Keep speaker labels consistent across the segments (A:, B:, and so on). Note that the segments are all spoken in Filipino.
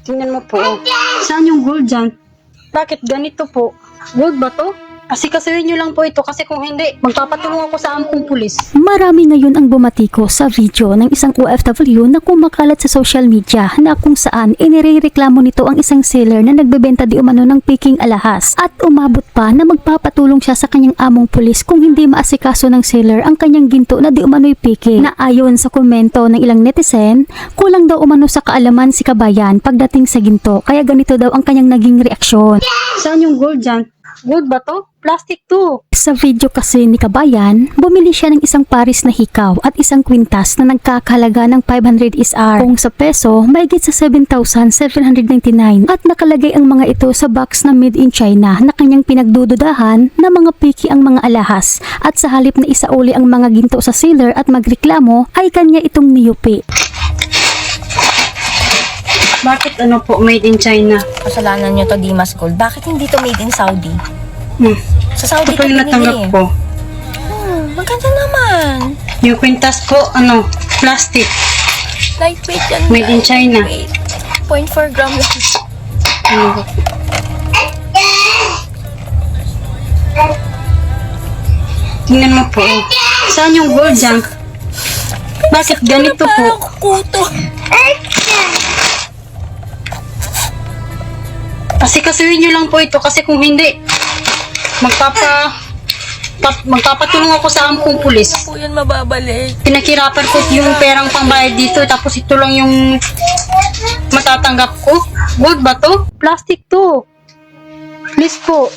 A: Tingnan mo po. Saan yung gold dyan? Bakit ganito po? Gold ba to? Asikasuhin nyo lang po ito kasi kung hindi, magpapatulong ako sa ampong pulis.
B: Marami ngayon ang bumatiko sa video ng isang OFW na kumakalat sa social media na kung saan inirereklamo nito ang isang seller na nagbebenta di umano ng peking alahas at umabot pa na magpapatulong siya sa kanyang among pulis kung hindi maasikaso ng seller ang kanyang ginto na di umano'y peke. Na ayon sa komento ng ilang netizen, kulang daw umano sa kaalaman si kabayan pagdating sa ginto kaya ganito daw ang kanyang naging reaksyon.
A: Saan yung gold dyan? Gold ba to? Plastic to.
B: Sa video kasi ni kabayan, bumili siya ng isang paris na hikaw at isang kwintas na nagkakahalaga ng 500 SR. Kung sa peso, mahigit sa 7,799 at nakalagay ang mga ito sa box na made in China na kanyang pinagdududahan na mga piki ang mga alahas at sa halip na isauli ang mga ginto sa seller at magreklamo ay kanya itong niyupi.
A: Bakit ano po, made in China?
C: Kasalanan nyo to, Dimas Gold. Bakit hindi to made in Saudi? Sa Saudi
A: Ito po
C: to
A: yung natanggap
C: pinili.
A: ko.
C: Maganda naman.
A: Yung kwintas po, ano, plastic.
C: Lightweight yan.
A: Made in China.
C: Lightweight. 0.4 gram lang.
A: Ano po? Tingnan mo po. Saan yung gold dyan? Bakit ganito po?
C: Parang kuto.
A: Asikasuhin nyo lang po ito kasi kung hindi, magpapatulong ako sa ampong pulis.
C: Po yan mababalik.
A: Pinakirapan ko yung perang pambayad dito tapos ito lang yung matatanggap ko. Gold ba to? Plastic to. Please po.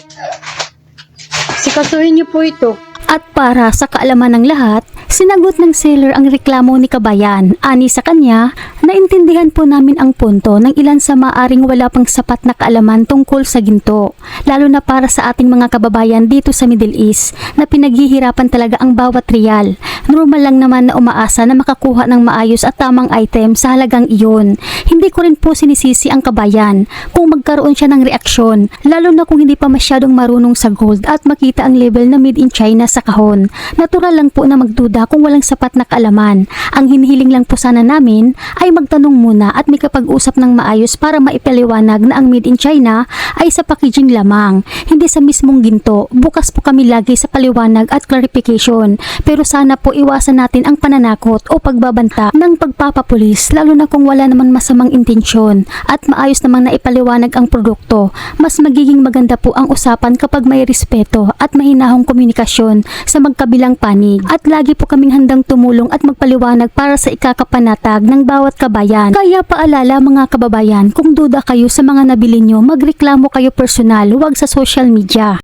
A: Asikasuhin nyo po ito.
B: At para sa kaalaman ng lahat, sinagot ng seller ang reklamo ni kabayan. Ani sa kanya, naintindihan po namin ang punto ng ilan sa maaring wala pang sapat na kaalaman tungkol sa ginto. Lalo na para sa ating mga kababayan dito sa Middle East na pinaghihirapan talaga ang bawat riyal. Normal lang naman na umaasa na makakuha ng maayos at tamang item sa halagang iyon. Hindi ko rin po sinisisi ang kabayan kung magkaroon siya ng reaksyon, lalo na kung hindi pa masyadong marunong sa gold at makita ang level na made in China sa kahon. Natural lang po na magduda kung walang sapat na kaalaman. Ang hinihiling lang po sana namin ay magtanong muna at may kapag-usap ng maayos para maipaliwanag na ang made in China ay sa packaging lamang, hindi sa mismong ginto. Bukas po kami lagi sa paliwanag at clarification. Pero sana po iwasan natin ang pananakot o pagbabanta ng pagpapapulis, lalo na kung wala naman masamang intensyon at maayos namang naipaliwanag ang produkto. Mas magiging maganda po ang usapan kapag may respeto at mahinahong komunikasyon sa magkabilang panig. At lagi po kaming handang tumulong at magpaliwanag para sa ikakapanatag ng bawat kabayan. Kaya paalala mga kababayan, kung duda kayo sa mga nabili nyo, magreklamo kayo personal, huwag sa social media.